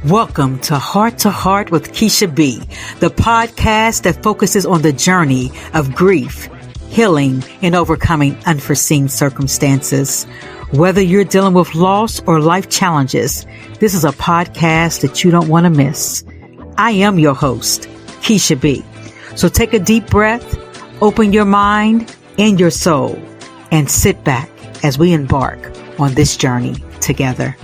Welcome to Heart with Keisha B, the podcast that focuses on the journey of grief, healing, and overcoming unforeseen circumstances. Whether you're dealing with loss or life challenges, this is a podcast that you don't want to miss. I am your host, Keisha B. So take a deep breath, open your mind and your soul, and sit back as we embark on this journey together.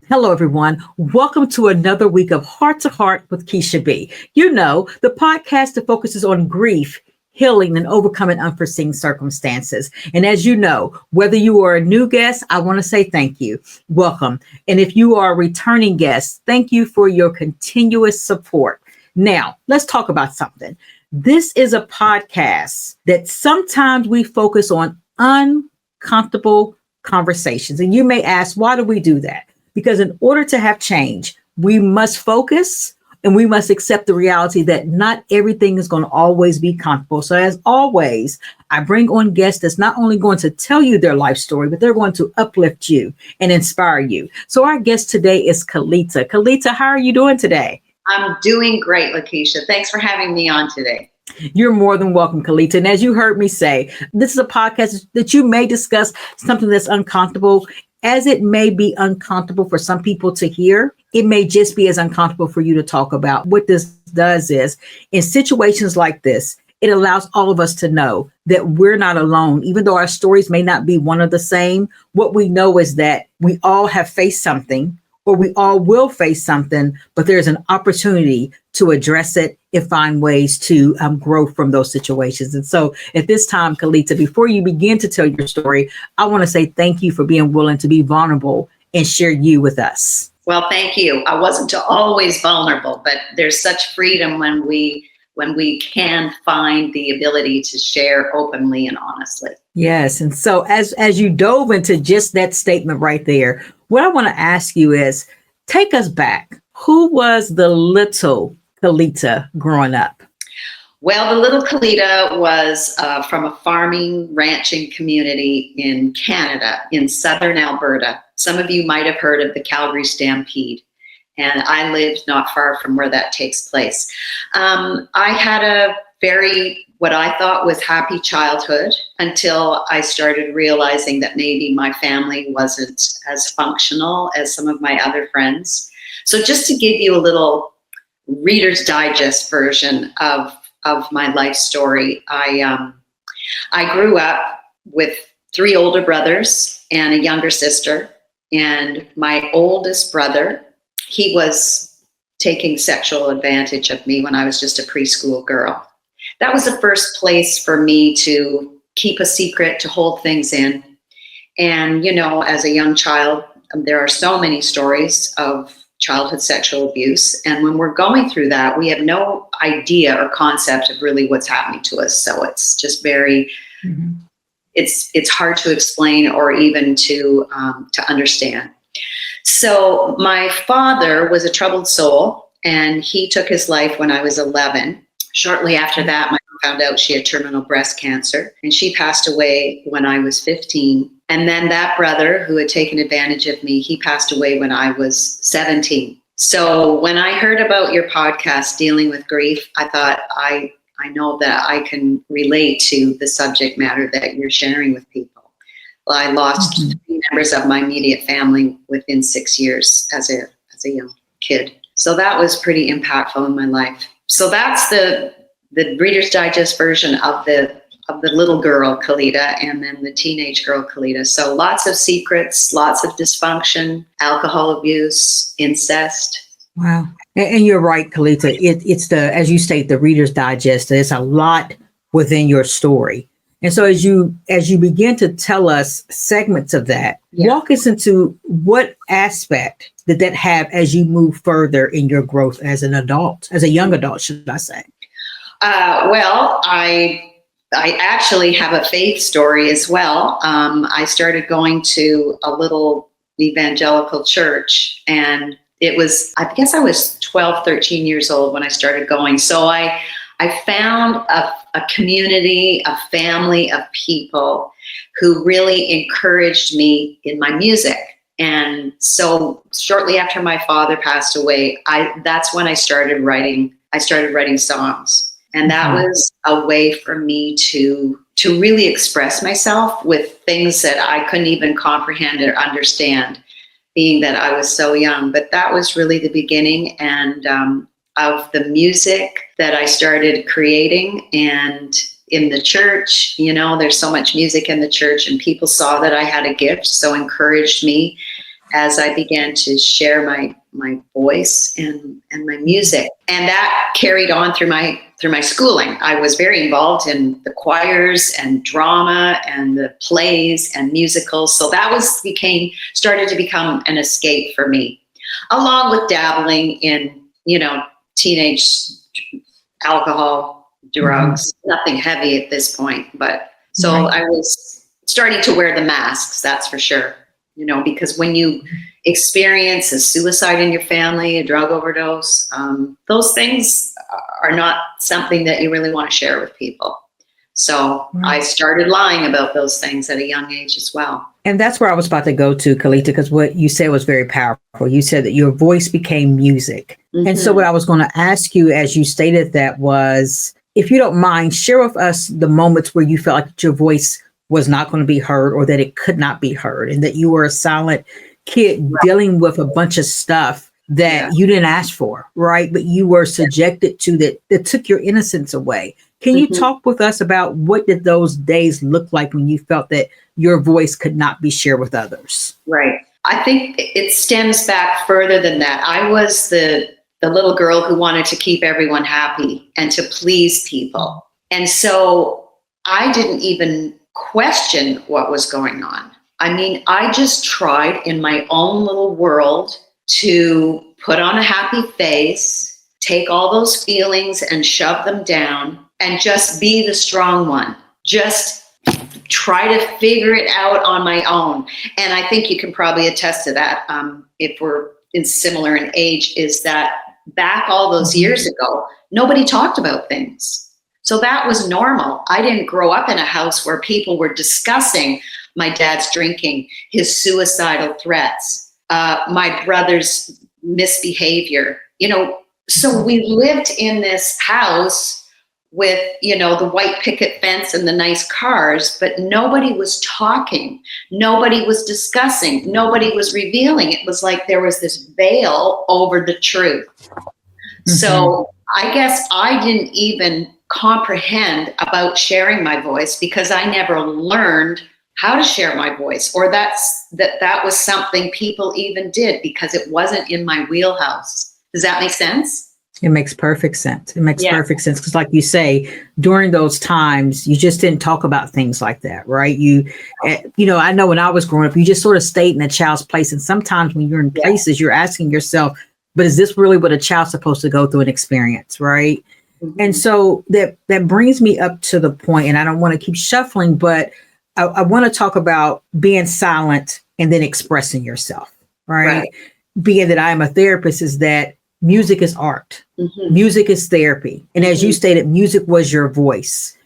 Hello, everyone. Welcome to another week of Heart to Heart with Keisha B. You know, the podcast that focuses on grief, healing, and overcoming unforeseen circumstances. And as you know, whether you are a new guest, I want to say thank you. Welcome. And if you are a returning guest, thank you for your continuous support. Now, let's talk about something. This is a podcast that sometimes we focus on uncomfortable conversations. And you may ask, why do we do that? Because in order to have change, we must focus and we must accept the reality that not everything is going to always be comfortable. So as always, I bring on guests that's not only going to tell you their life story, but they're going to uplift you and inspire you. So our guest today is Kelita. Kelita, how are you doing today? I'm doing great, Keisha. Thanks for having me on today. You're more than welcome, Kelita. And as you heard me say, this is a podcast that you may discuss something that's uncomfortable. As it may be uncomfortable for some people to hear, it may just be as uncomfortable for you to talk about. What this does is, in situations like this, it allows all of us to know that we're not alone. Even though our stories may not be one of the same, what we know is that we all have faced something, or we all will face something, but there's an opportunity to address it and find ways to grow from those situations. And so at this time, Kelita, before you begin to tell your story, I want to say thank you for being willing to be vulnerable and share you with us. Well, thank you. I wasn't always vulnerable, but there's such freedom when we can find the ability to share openly and honestly. Yes. And so as you dove into just that statement right there, what I want to ask you is, take us back. Who was the little Kelita growing up? Well, the little Kelita was from a farming, ranching community in Canada, in southern Alberta. Some of you might have heard of the Calgary Stampede, and I lived not far from where that takes place. I had a very, what I thought was happy childhood until I started realizing that maybe my family wasn't as functional as some of my other friends. So just to give you a little Reader's Digest version of my life story, I grew up with 3 older brothers and a younger sister. And my oldest brother, he was taking sexual advantage of me when I was just a preschool girl. That was the first place for me to keep a secret, to hold things in. And, you know, as a young child, there are so many stories of childhood sexual abuse. And when we're going through that, we have no idea or concept of really what's happening to us. So it's just very, it's hard to explain or even to understand. So my father was a troubled soul, and he took his life when I was 11. Shortly after that, my mom found out she had terminal breast cancer, and she passed away when I was 15. And then that brother who had taken advantage of me, he passed away when I was 17. So when I heard about your podcast dealing with grief, I thought, I know that I can relate to the subject matter that you're sharing with people. Well, I lost 3 members of my immediate family within 6 years as a young kid. So that was pretty impactful in my life. So that's the Reader's Digest version of the little girl, Kelita, and then the teenage girl, Kelita. So lots of secrets, lots of dysfunction, alcohol abuse, incest. Wow. And you're right, Kelita. It's as you state, the Reader's Digest. There's a lot within your story. And so as you begin to tell us segments of that, walk us into what aspect did that have as you move further in your growth as an adult, as a young adult, should I say? Well, I actually have a faith story as well. I started going to a little evangelical church, and it was, I guess I was 12, 13 years old when I started going. So I I found a community, a family of people who really encouraged me in my music. And so shortly after my father passed away, that's when I started writing. I started writing songs. And that was a way for me to really express myself with things that I couldn't even comprehend or understand, being that I was so young. But that was really the beginning of the music that I started creating. And in the church, there's so much music in the church, and people saw that I had a gift, so encouraged me as I began to share my voice and my music. And that carried on through my schooling. I was very involved in the choirs and drama and the plays and musicals. So that started to become an escape for me, along with dabbling in, teenage alcohol, drugs, nothing heavy at this point. But so I was starting to wear the masks, that's for sure. Because when you experience a suicide in your family, a drug overdose, those things are not something that you really want to share with people. So I started lying about those things at a young age as well. And that's where I was about to go to, Kelita, because what you said was very powerful. You said that your voice became music. And so what I was going to ask you as you stated that was, if you don't mind, share with us the moments where you felt like your voice was not going to be heard, or that it could not be heard, and that you were a silent kid dealing with a bunch of stuff that you didn't ask for, right? But you were subjected to that took your innocence away. Can you talk with us about what did those days look like when you felt that your voice could not be shared with others? Right. I think it stems back further than that. I was the little girl who wanted to keep everyone happy and to please people. And so I didn't even question what was going on. I mean, I just tried in my own little world to put on a happy face, take all those feelings and shove them down, and just be the strong one. Just try to figure it out on my own. And I think you can probably attest to that, if we're similar in age, is that back all those years ago, nobody talked about things. So that was normal. I didn't grow up in a house where people were discussing my dad's drinking, his suicidal threats, my brother's misbehavior. So we lived in this house with, the white picket fence and the nice cars, but nobody was talking. Nobody was discussing. Nobody was revealing. It was like there was this veil over the truth. So I guess I didn't even comprehend about sharing my voice because I never learned how to share my voice, or that was something people even did because it wasn't in my wheelhouse. Does that make sense? It makes perfect sense. It makes perfect sense because, like you say, during those times, you just didn't talk about things like that, right? I know when I was growing up, you just sort of stayed in a child's place. And sometimes when you're in places, you're asking yourself, but is this really what a child's supposed to go through and experience, right? And so that brings me up to the point, and I don't want to keep shuffling, but I want to talk about being silent and then expressing yourself, right? Being that I am a therapist, is that music is art. Music is therapy. And as you stated, music was your voice.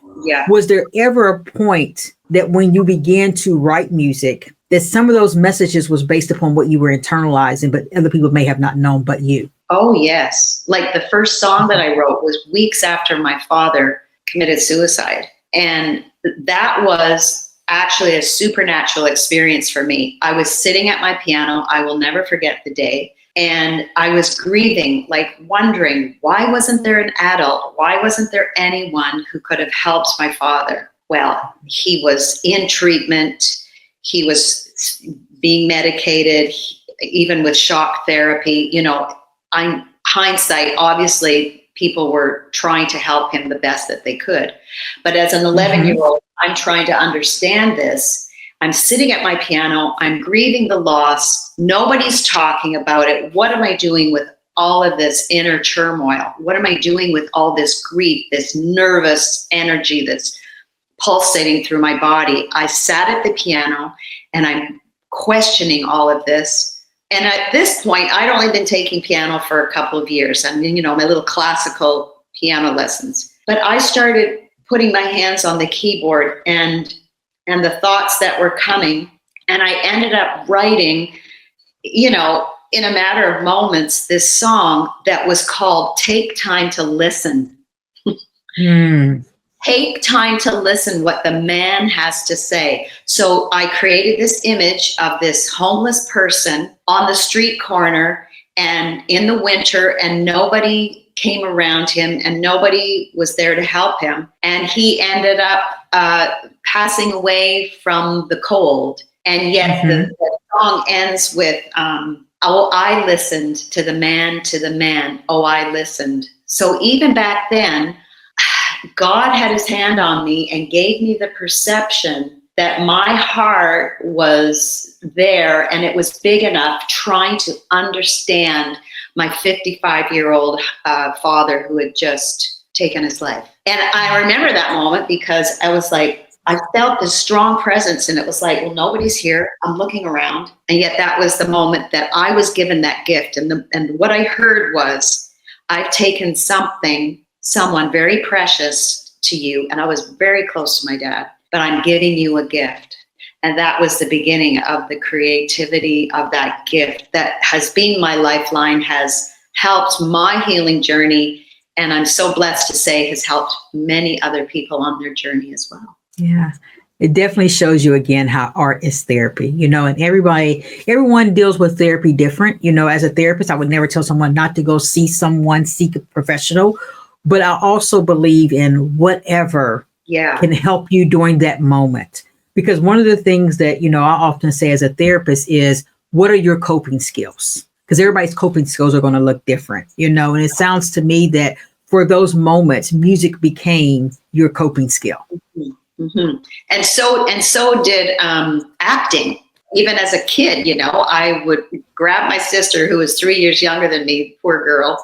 Was there ever a point that when you began to write music, that some of those messages was based upon what you were internalizing, but other people may have not known but you? Oh, yes. Like the first song that I wrote was weeks after my father committed suicide. And that was actually a supernatural experience for me. I was sitting at my piano. I will never forget the day. And I was grieving, like wondering, why wasn't there an adult? Why wasn't there anyone who could have helped my father? Well, he was in treatment. He was being medicated, even with shock therapy. Hindsight, obviously, people were trying to help him the best that they could. But as an 11-year-old, I'm trying to understand this. I'm sitting at my piano. I'm grieving the loss. Nobody's talking about it. What am I doing with all of this inner turmoil? What am I doing with all this grief, this nervous energy that's pulsating through my body? I sat at the piano and I'm questioning all of this. And at this point, I'd only been taking piano for a couple of years. I mean, my little classical piano lessons. But I started putting my hands on the keyboard and the thoughts that were coming. And I ended up writing, in a matter of moments, this song that was called Take Time to Listen. Take time to listen what the man has to say. So I created this image of this homeless person on the street corner and in the winter, and nobody came around him and nobody was there to help him. And he ended up passing away from the cold. And yet the song ends with, oh, I listened to the man, oh, I listened. So even back then, God had his hand on me and gave me the perception that my heart was there and it was big enough, trying to understand my 55-year-old father who had just taken his life. And I remember that moment because I was like, I felt this strong presence, and it was like, well, nobody's here. I'm looking around. And yet that was the moment that I was given that gift. And what I heard was, I've taken someone very precious to you, and I was very close to my dad, but I'm giving you a gift. And that was the beginning of the creativity of that gift that has been my lifeline, has helped my healing journey, and I'm so blessed to say has helped many other people on their journey as well. Yeah. It definitely shows you again how art is therapy, and everyone deals with therapy different. As a therapist, I would never tell someone not to go seek a professional, but I also believe in whatever can help you during that moment. Because one of the things that, I often say as a therapist is, what are your coping skills? Because everybody's coping skills are going to look different, and it sounds to me that for those moments, music became your coping skill. Mm-hmm. And so did acting. Even as a kid, I would grab my sister, who was 3 years younger than me, poor girl,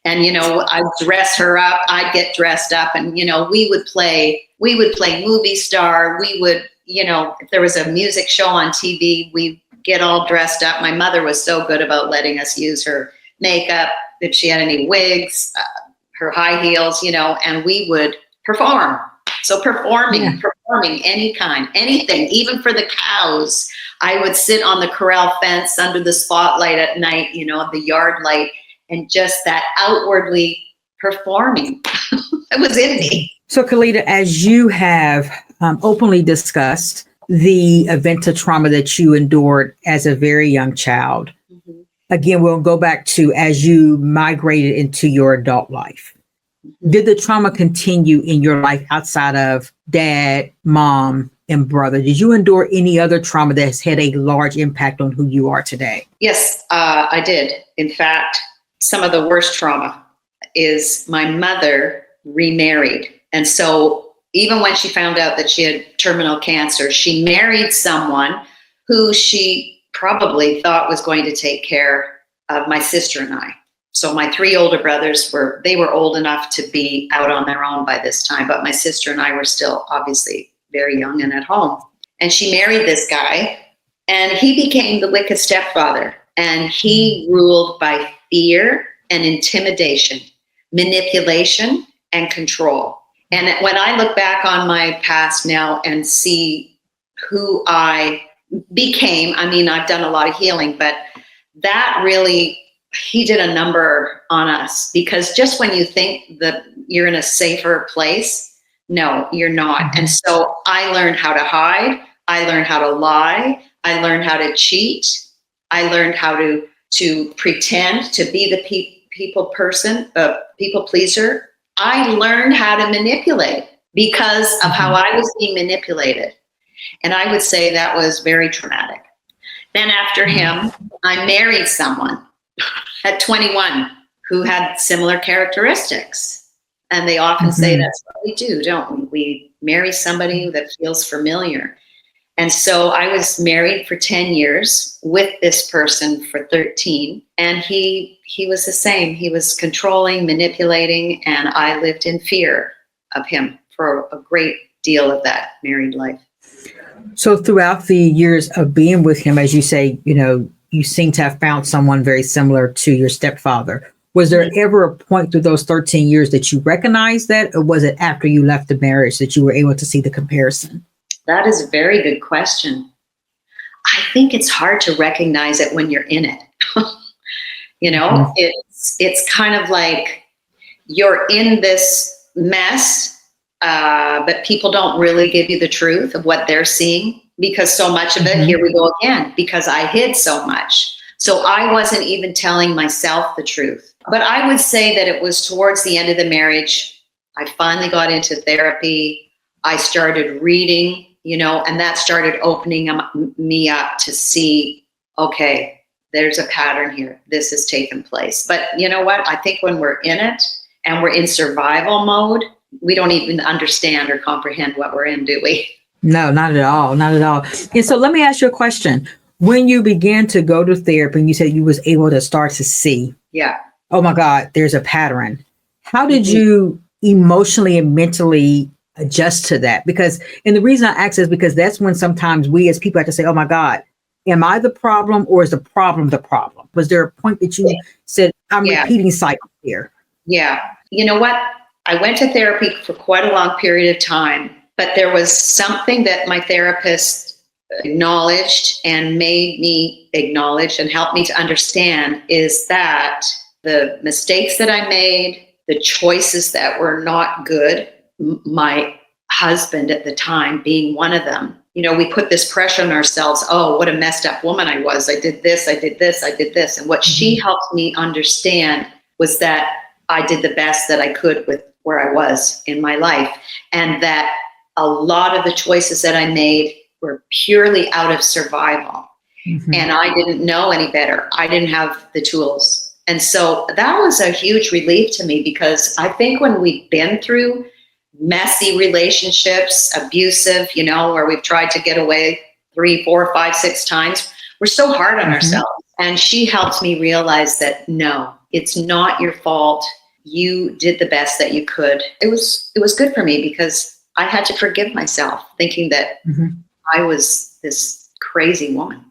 and I'd dress her up. I'd get dressed up, and we would play movie star. We would, if there was a music show on TV, we'd get all dressed up. My mother was so good about letting us use her makeup, if she had any wigs, her high heels, and we would perform. So performing any kind, anything, even for the cows. I would sit on the corral fence under the spotlight at night, the yard light, and just that outwardly performing. It was in me. So Kelita, as you have openly discussed the event of trauma that you endured as a very young child, again, we'll go back to as you migrated into your adult life. Did the trauma continue in your life outside of dad, mom, and brother? Did you endure any other trauma that has had a large impact on who you are today? Yes, I did. In fact, some of the worst trauma is my mother remarried. And so even when she found out that she had terminal cancer, she married someone who she probably thought was going to take care of my sister and I. So my 3 older brothers were old enough to be out on their own by this time, but my sister and I were still obviously very young and at home. And she married this guy, and he became the wicked stepfather, and he ruled by fear and intimidation, manipulation and control. And when I look back on my past now and see who I became, I've done a lot of healing, but that really, he did a number on us, because just when you think that you're in a safer place, no, you're not. And so I learned how to hide. I learned how to lie. I learned how to cheat. I learned how to pretend to be the people pleaser. I learned how to manipulate because of how I was being manipulated. And I would say that was very traumatic. Then after him, I married someone at 21 who had similar characteristics. And they often say that's what we do, don't we? We marry somebody that feels familiar. And so I was married for 10 years with this person for 13. And he was the same. He was controlling, manipulating, and I lived in fear of him for a great deal of that married life. So throughout the years of being with him, as you say, you seem to have found someone very similar to your stepfather. Was there ever a point through those 13 years that you recognized that, or was it after you left the marriage that you were able to see the comparison? That is a very good question. I think it's hard to recognize it when you're in it. It's kind of like you're in this mess, but people don't really give you the truth of what they're seeing, because so much of it, here we go again, because I hid so much. So I wasn't even telling myself the truth. But I would say that it was towards the end of the marriage, I finally got into therapy. I started reading, and that started opening me up to see, okay, there's a pattern here. This has taken place. But you know what? I think when we're in it and we're in survival mode, we don't even understand or comprehend what we're in, do we? No, not at all. Not at all. And so let me ask you a question. When you began to go to therapy and you said you was able to start to see, oh my God, there's a pattern. How did you emotionally and mentally adjust to that? And the reason I ask is because that's when sometimes we as people have to say, oh my God, am I the problem, or is the problem the problem? Was there a point that you said, I'm repeating cycles here? Yeah. You know what? I went to therapy for quite a long period of time, but there was something that my therapist acknowledged and made me acknowledge and helped me to understand, is that the mistakes that I made, the choices that were not good, my husband at the time being one of them. We put this pressure on ourselves. Oh, what a messed up woman I was. I did this, I did this, I did this. And what she helped me understand was that I did the best that I could with where I was in my life. And that a lot of the choices that I made were purely out of survival. And I didn't know any better. I didn't have the tools. And so that was a huge relief to me, because I think when we've been through messy relationships, abusive, where we've tried to get away 3, 4, 5, 6 times, we're so hard on ourselves. And she helped me realize that, no, it's not your fault. You did the best that you could. It was good for me, because I had to forgive myself, thinking that I was this crazy woman.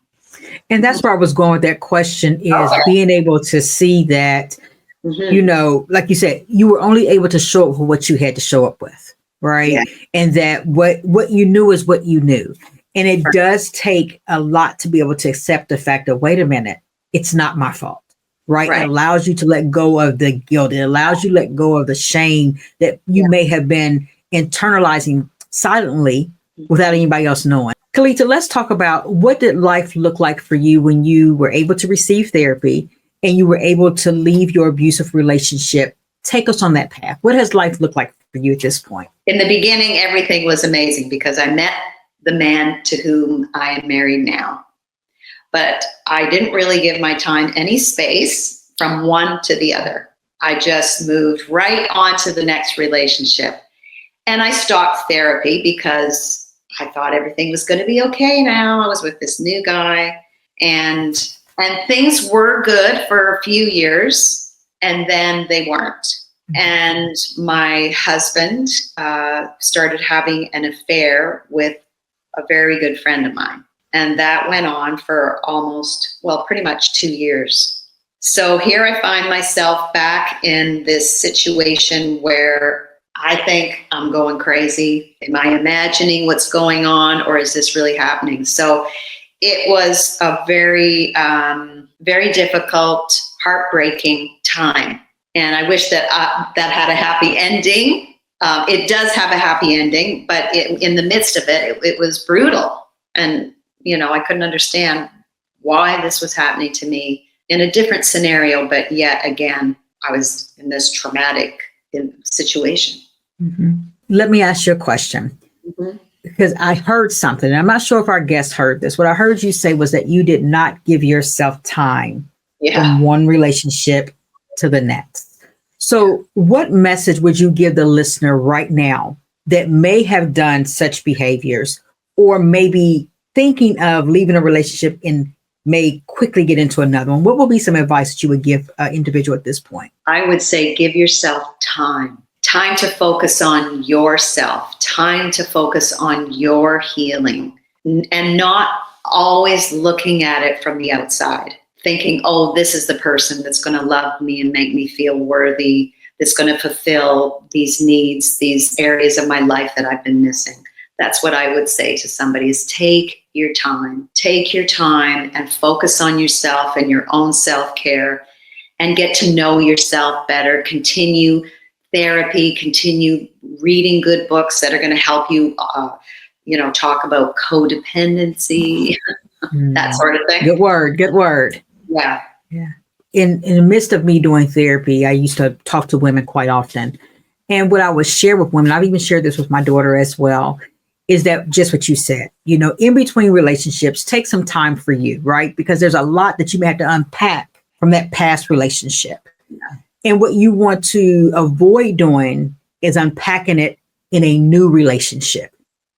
And that's where I was going with that question, is being able to see that, like you said, you were only able to show up for what you had to show up with, right? Yeah. And that what you knew is what you knew. And it does take a lot to be able to accept the fact that, wait a minute, it's not my fault, right? It allows you to let go of the guilt. It allows you to let go of the shame that you may have been internalizing silently without anybody else knowing. Kelita, let's talk about, what did life look like for you when you were able to receive therapy and you were able to leave your abusive relationship? Take us on that path. What has life looked like for you at this point? In the beginning, everything was amazing, because I met the man to whom I am married now. But I didn't really give my time any space from one to the other. I just moved right on to the next relationship. And I stopped therapy because I thought everything was going to be okay now. I was with this new guy, and things were good for a few years, and then they weren't. And my husband started having an affair with a very good friend of mine. And that went on for pretty much 2 years. So here I find myself back in this situation where I think I'm going crazy. Am I imagining what's going on, or is this really happening? So it was a very, very difficult, heartbreaking time. And I wish that that had a happy ending. It does have a happy ending, but in the midst of it was brutal. And, I couldn't understand why this was happening to me in a different scenario. But yet again, I was in this traumatic situation. Let me ask you a question, because I heard something, and I'm not sure if our guests heard this. What I heard you say was that you did not give yourself time from one relationship to the next. So what message would you give the listener right now that may have done such behaviors, or maybe thinking of leaving a relationship and may quickly get into another one? What would be some advice that you would give an individual at this point? I would say, give yourself time to focus on yourself, time to focus on your healing, and not always looking at it from the outside. thinking, oh, this is the person that's going to love me and make me feel worthy, that's going to fulfill these needs, these areas of my life that I've been missing. That's what I would say to somebody is take your time and focus on yourself and your own self-care and get to know yourself better. Continue therapy, continue reading good books that are going to help you, talk about codependency, that sort of thing. Good word. Yeah. In the midst of me doing therapy, I used to talk to women quite often. And what I would share with women, I've even shared this with my daughter as well, is that just what you said, in between relationships, take some time for you, right? Because there's a lot that you may have to unpack from that past relationship. Yeah. And what you want to avoid doing is unpacking it in a new relationship.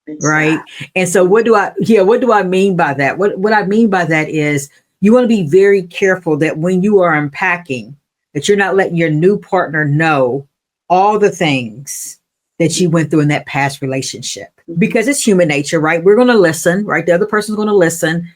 Exactly. Right. And so what do I mean by that? What I mean by that is you want to be very careful that when you are unpacking, that you're not letting your new partner know all the things that you went through in that past relationship, because it's human nature, right? We're going to listen, right? The other person's going to listen,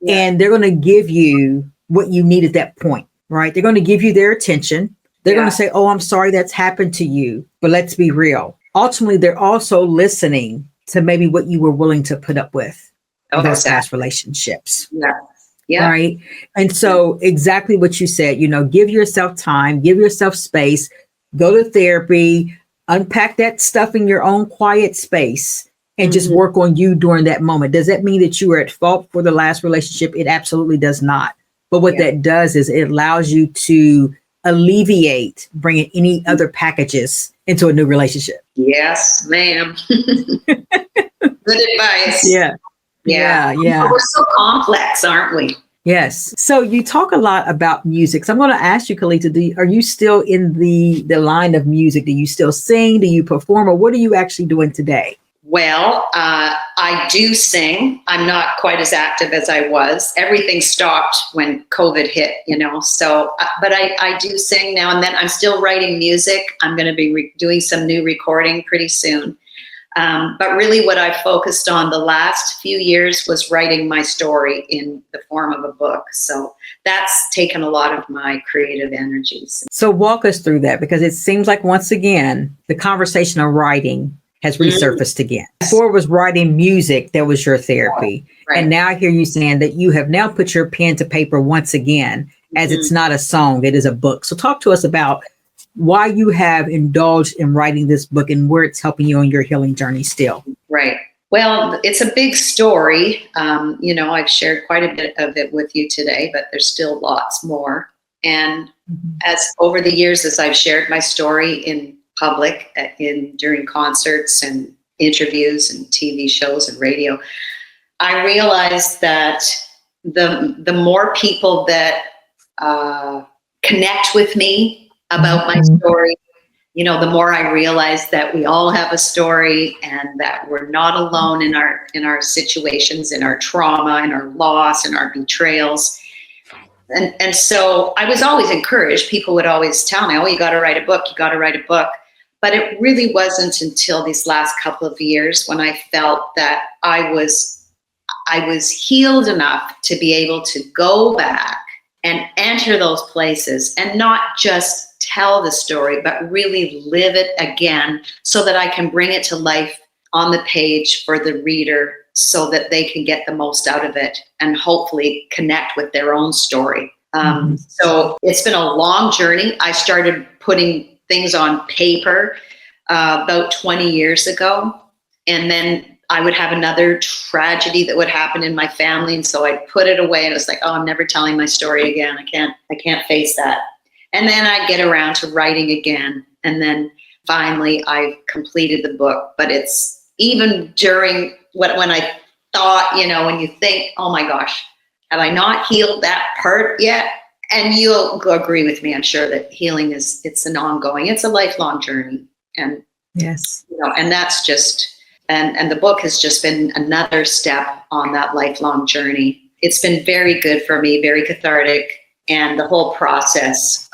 and they're going to give you what you need at that point, right? They're going to give you their attention. They're going to say, oh, I'm sorry that's happened to you, but let's be real. Ultimately, they're also listening to maybe what you were willing to put up with those past relationships. Yeah. Right. And so exactly what you said, give yourself time, give yourself space, go to therapy, unpack that stuff in your own quiet space and just work on you during that moment. Does that mean that you are at fault for the last relationship? It absolutely does not. But what that does is it allows you to alleviate bringing any other packages into a new relationship. Yes, ma'am. Good advice. Yeah. We're so complex, aren't we? Yes. So you talk a lot about music. So I'm going to ask you, Kelita, are you still in the line of music? Do you still sing? Do you perform? Or what are you actually doing today? Well, I do sing. I'm not quite as active as I was. Everything stopped when COVID hit, so, but I do sing now and then. I'm still writing music. I'm going to be doing some new recording pretty soon. But really what I focused on the last few years was writing my story in the form of a book. So that's taken a lot of my creative energies. So walk us through that, because it seems like once again, the conversation of writing has resurfaced again. Before it was writing music, that was your therapy. Right. And now I hear you saying that you have now put your pen to paper once again, as it's not a song, it is a book. So talk to us about why you have indulged in writing this book and where it's helping you on your healing journey still. Right. Well, it's a big story. I've shared quite a bit of it with you today, but there's still lots more. And as over the years, as I've shared my story in public, during concerts and interviews and TV shows and radio, I realized that the more people that connect with me about my story, the more I realize that we all have a story and that we're not alone in our situations, in our trauma, in our loss, in our betrayals. And so I was always encouraged. People would always tell me, oh, you got to write a book. But it really wasn't until these last couple of years when I felt that I was healed enough to be able to go back and enter those places and not just tell the story, but really live it again so that I can bring it to life on the page for the reader so that they can get the most out of it and hopefully connect with their own story. So it's been a long journey. I started putting things on paper about 20 years ago. And then I would have another tragedy that would happen in my family. And so I'd put it away and it was like, oh, I'm never telling my story again. I can't face that. And then I'd get around to writing again. And then finally I completed the book. But it's even during when I thought, when you think, oh my gosh, have I not healed that part yet? And you'll agree with me, I'm sure, that healing it's a lifelong journey. And yes, and that's just, and the book has just been another step on that lifelong journey. It's been very good for me, very cathartic. And the whole process,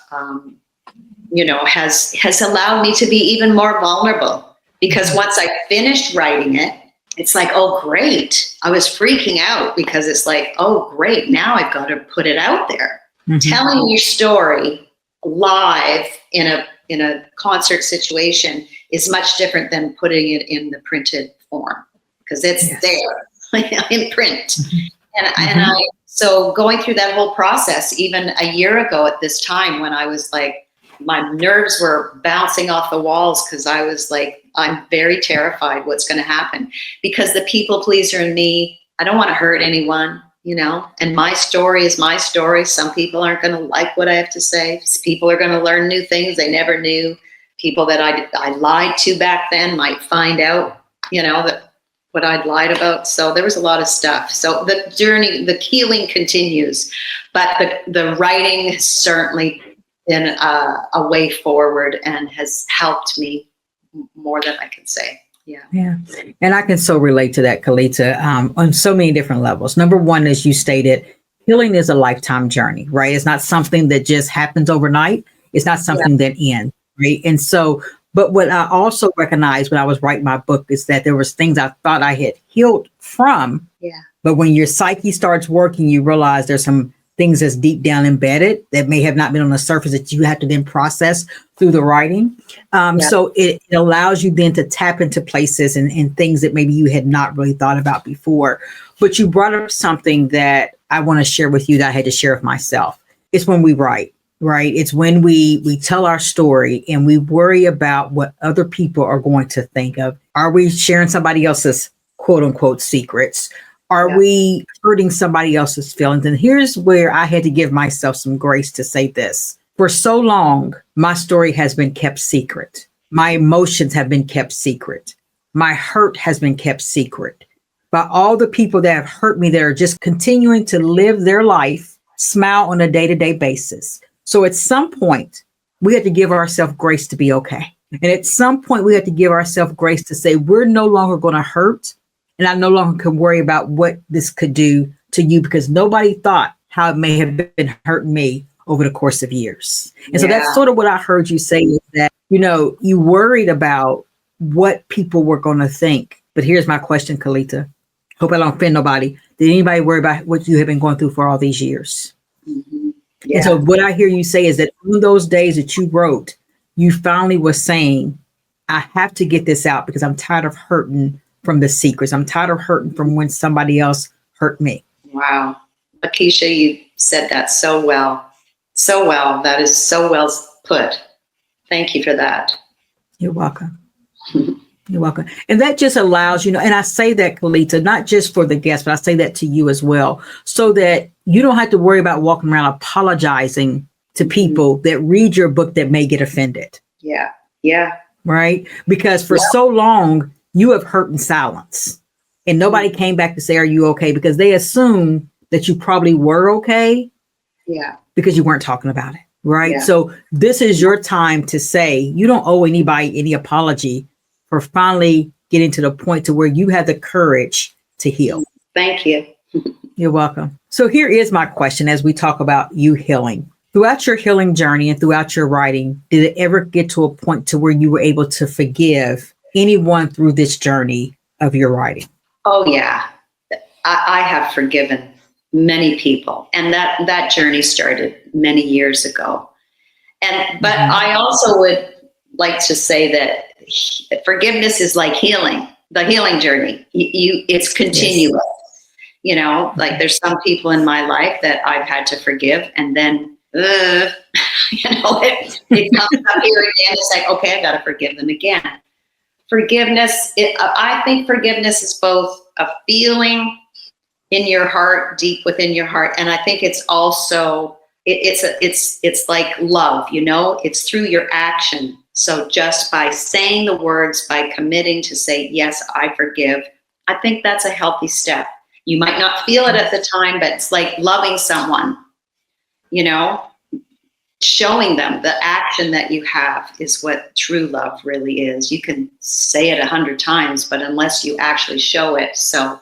has allowed me to be even more vulnerable, because once I finished writing it, it's like, oh, great. I was freaking out because it's like, oh, great. Now I've got to put it out there. Telling your story live in a concert situation is much different than putting it in the printed form, because it's there in print. So going through that whole process, even a year ago at this time, when I was like, my nerves were bouncing off the walls, because I was like, I'm very terrified what's going to happen, because the people pleaser in me, I don't want to hurt anyone, and my story is my story. Some people aren't going to like what I have to say. People are going to learn new things they never knew. People that I lied to back then might find out, that what I'd lied about. So there was a lot of stuff. So the journey, the healing continues, but the writing has certainly been a way forward and has helped me more than I can say. Yeah. And I can so relate to that, Kelita, on so many different levels. Number one, as you stated, healing is a lifetime journey, right? It's not something that just happens overnight. It's not something that ends, right? And so, but what I also recognized when I was writing my book is that there was things I thought I had healed from. Yeah. But when your psyche starts working, you realize there's some things that's deep down embedded that may have not been on the surface that you have to then process through the writing. So it allows you then to tap into places and things that maybe you had not really thought about before. But you brought up something that I want to share with you that I had to share with myself. It's when we write, right? It's when we tell our story and we worry about what other people are going to think of. Are we sharing somebody else's quote unquote secrets? Are we hurting somebody else's feelings? And here's where I had to give myself some grace to say this. For so long, my story has been kept secret. My emotions have been kept secret. My hurt has been kept secret. By all the people that have hurt me that are just continuing to live their life, smile on a day-to-day basis. So at some point, we have to give ourselves grace to be okay. And at some point, we have to give ourselves grace to say, we're no longer going to hurt. And I no longer can worry about what this could do to you, because nobody thought how it may have been hurting me over the course of years. And so that's sort of what I heard you say, is that, you worried about what people were going to think. But here's my question, Kelita. Hope I don't offend nobody. Did anybody worry about what you have been going through for all these years? Mm-hmm. Yeah. And so what I hear you say is that on those days that you wrote, you finally was saying, I have to get this out because I'm tired of hurting from the secrets. I'm tired of hurting from when somebody else hurt me. Wow. Keisha, you said that so well. So well. That is so well put. Thank you for that. You're welcome. You're welcome. And that just allows, and I say that, Kelita, not just for the guests, but I say that to you as well, so that you don't have to worry about walking around apologizing to people that read your book that may get offended. Yeah. Yeah. Right? Because for so long, you have hurt in silence, and nobody came back to say, are you okay? Because they assume that you probably were okay. Yeah. Because you weren't talking about it. Right. Yeah. So this is your time to say, you don't owe anybody any apology for finally getting to the point to where you have the courage to heal. Thank you. You're welcome. So here is my question as we talk about you healing. Throughout your healing journey and throughout your writing, did it ever get to a point to where you were able to forgive anyone through this journey of your writing? Oh, yeah. I have forgiven many people. And that journey started many years ago. But I also would like to say that forgiveness is like healing, the healing journey. It's continuous. Yes. Like there's some people in my life that I've had to forgive, and then it comes up here again. It's like, okay, I've got to forgive them again. Forgiveness, I think forgiveness is both a feeling in your heart, deep within your heart, and I think it's also it's like love. It's through your action. So just by saying the words, by committing to say, yes, I forgive, I think that's a healthy step. You might not feel it at the time, but it's like loving someone, showing them the action that you have is what true love really is. You can say it 100 times, but unless you actually show it. So,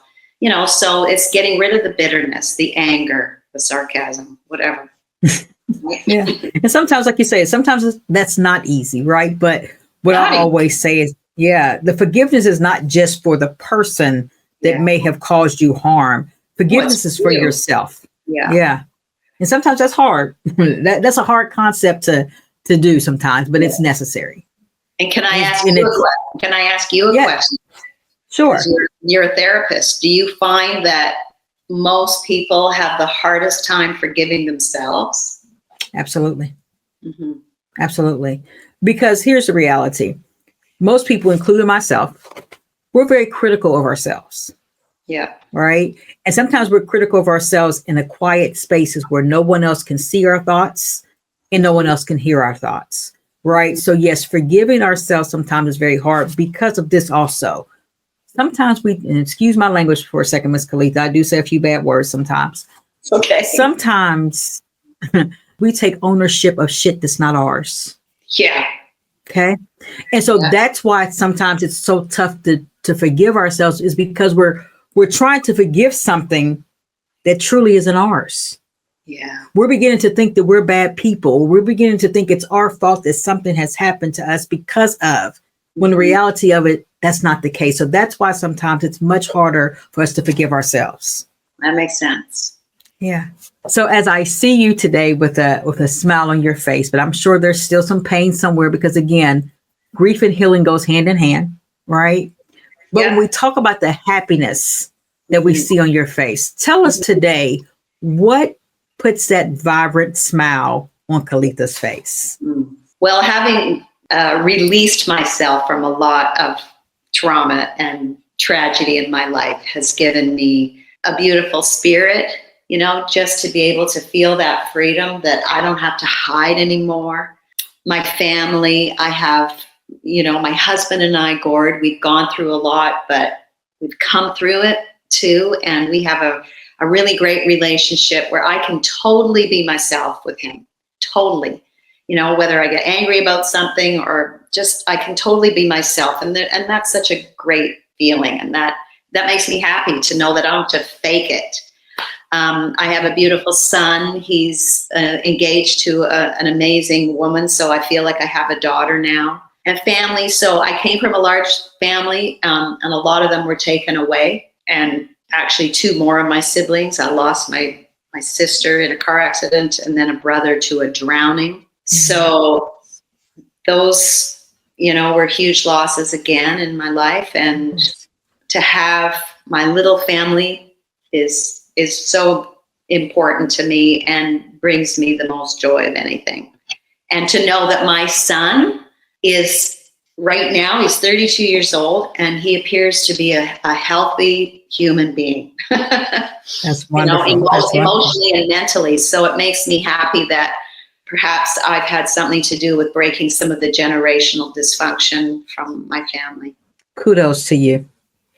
so it's getting rid of the bitterness, the anger, the sarcasm, whatever. Yeah. And sometimes, like you say, sometimes that's not easy, right? But what I always say is, the forgiveness is not just for the person that may have caused you harm. Forgiveness is for yourself. Yeah. And sometimes that's hard. That's a hard concept to do sometimes, but it's necessary. And can I ask And you a question? Can I ask you a question? Sure. You're a therapist. Do you find that most people have the hardest time forgiving themselves? Absolutely. Mm-hmm. Absolutely. Because here's the reality. Most people, including myself, we're very critical of ourselves. Yeah. Right. And sometimes we're critical of ourselves in a quiet spaces where no one else can see our thoughts and no one else can hear our thoughts. Right. So yes, forgiving ourselves sometimes is very hard because of this also. Sometimes and excuse my language for a second, Miss Kelita, I do say a few bad words sometimes. Okay. Sometimes we take ownership of shit that's not ours. Yeah. Okay. And so that's why sometimes it's so tough to forgive ourselves, is because we're trying to forgive something that truly isn't ours. Yeah. We're beginning to think that we're bad people. We're beginning to think it's our fault that something has happened to us because of, when the reality of it, that's not the case. So that's why sometimes it's much harder for us to forgive ourselves. That makes sense. Yeah. So as I see you today with a smile on your face, but I'm sure there's still some pain somewhere, because again, grief and healing goes hand in hand, right? But when we talk about the happiness that we see on your face, tell us today, what puts that vibrant smile on Kelita's face? Well, having released myself from a lot of trauma and tragedy in my life has given me a beautiful spirit, just to be able to feel that freedom, that I don't have to hide anymore. My family, I have, my husband and I, Gord, we've gone through a lot, but we've come through it too. And we have a really great relationship where I can totally be myself with him. Totally. Whether I get angry about something or just, I can totally be myself. And that's such a great feeling. And that makes me happy to know that I don't have to fake it. I have a beautiful son. He's engaged to an amazing woman. So I feel like I have a daughter now, and family. So I came from a large family, and a lot of them were taken away. And actually 2 more of my siblings, I lost my sister in a car accident, and then a brother to a drowning. So those, were huge losses again in my life. And to have my little family is so important to me and brings me the most joy of anything. And to know that my son is, right now, he's 32 years old, and he appears to be a healthy human being. That's wonderful. Emotionally and mentally. So it makes me happy that perhaps I've had something to do with breaking some of the generational dysfunction from my family. Kudos to you,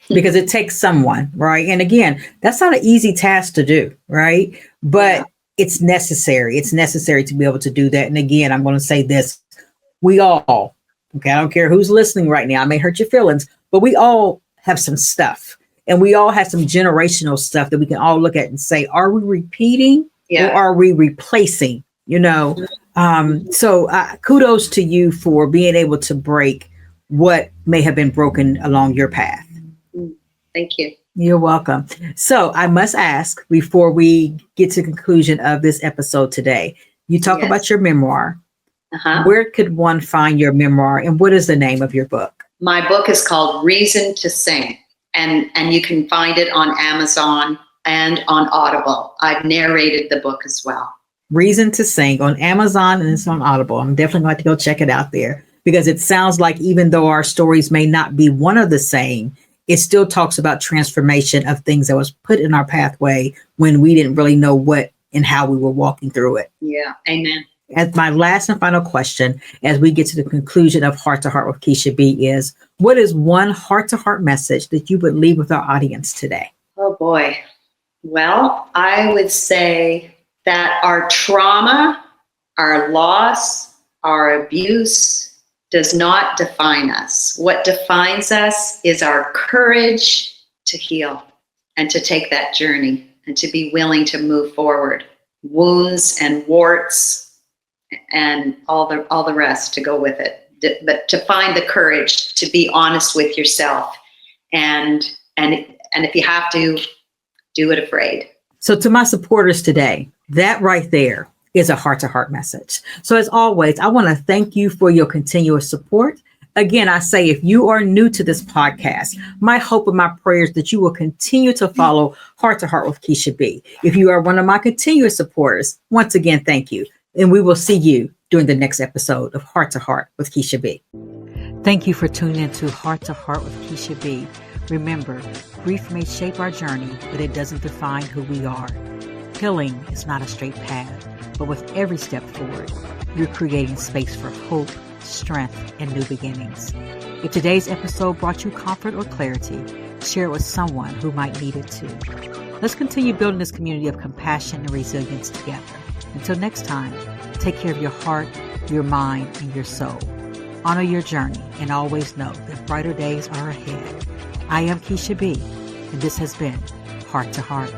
because it takes someone, right? And again, that's not an easy task to do, right? But it's necessary. It's necessary to be able to do that. And again, I'm going to say this, we all, okay, I don't care who's listening right now, I may hurt your feelings, but we all have some stuff, and we all have some generational stuff that we can all look at and say, are we repeating or are we replacing? So kudos to you for being able to break what may have been broken along your path. Thank you. You're welcome. So I must ask, before we get to the conclusion of this episode today, you talk about your memoir. Where could one find your memoir, and what is the name of your book? My book is called Reason to Sing, and you can find it on Amazon and on Audible. I've narrated the book as well. Reason to Sing on Amazon, and it's on Audible. I'm definitely going to go check it out there, because it sounds like even though our stories may not be one of the same, it still talks about transformation of things that was put in our pathway when we didn't really know what and how we were walking through it. Yeah. Amen. As my last and final question, as we get to the conclusion of Heart to Heart with Keisha B, is, what is one heart to heart message that you would leave with our audience today? Oh boy. Well, I would say that our trauma, our loss, our abuse does not define us. What defines us is our courage to heal and to take that journey and to be willing to move forward. Wounds and warts and all the rest to go with it. But to find the courage to be honest with yourself, and if you have to, do it afraid. So to my supporters today, that right there is a heart-to-heart message. So as always, I want to thank you for your continuous support. Again, I say, if you are new to this podcast, my hope and my prayers that you will continue to follow Heart to Heart with Keisha B. If you are one of my continuous supporters, once again, thank you. And we will see you during the next episode of Heart to Heart with Keisha B. Thank you for tuning into Heart to Heart with Keisha B. Remember, grief may shape our journey, but it doesn't define who we are. Healing is not a straight path, but with every step forward, you're creating space for hope, strength, and new beginnings. If today's episode brought you comfort or clarity, share it with someone who might need it too. Let's continue building this community of compassion and resilience together. Until next time, take care of your heart, your mind, and your soul. Honor your journey and always know that brighter days are ahead. I am Keisha B, and this has been Heart to Heart.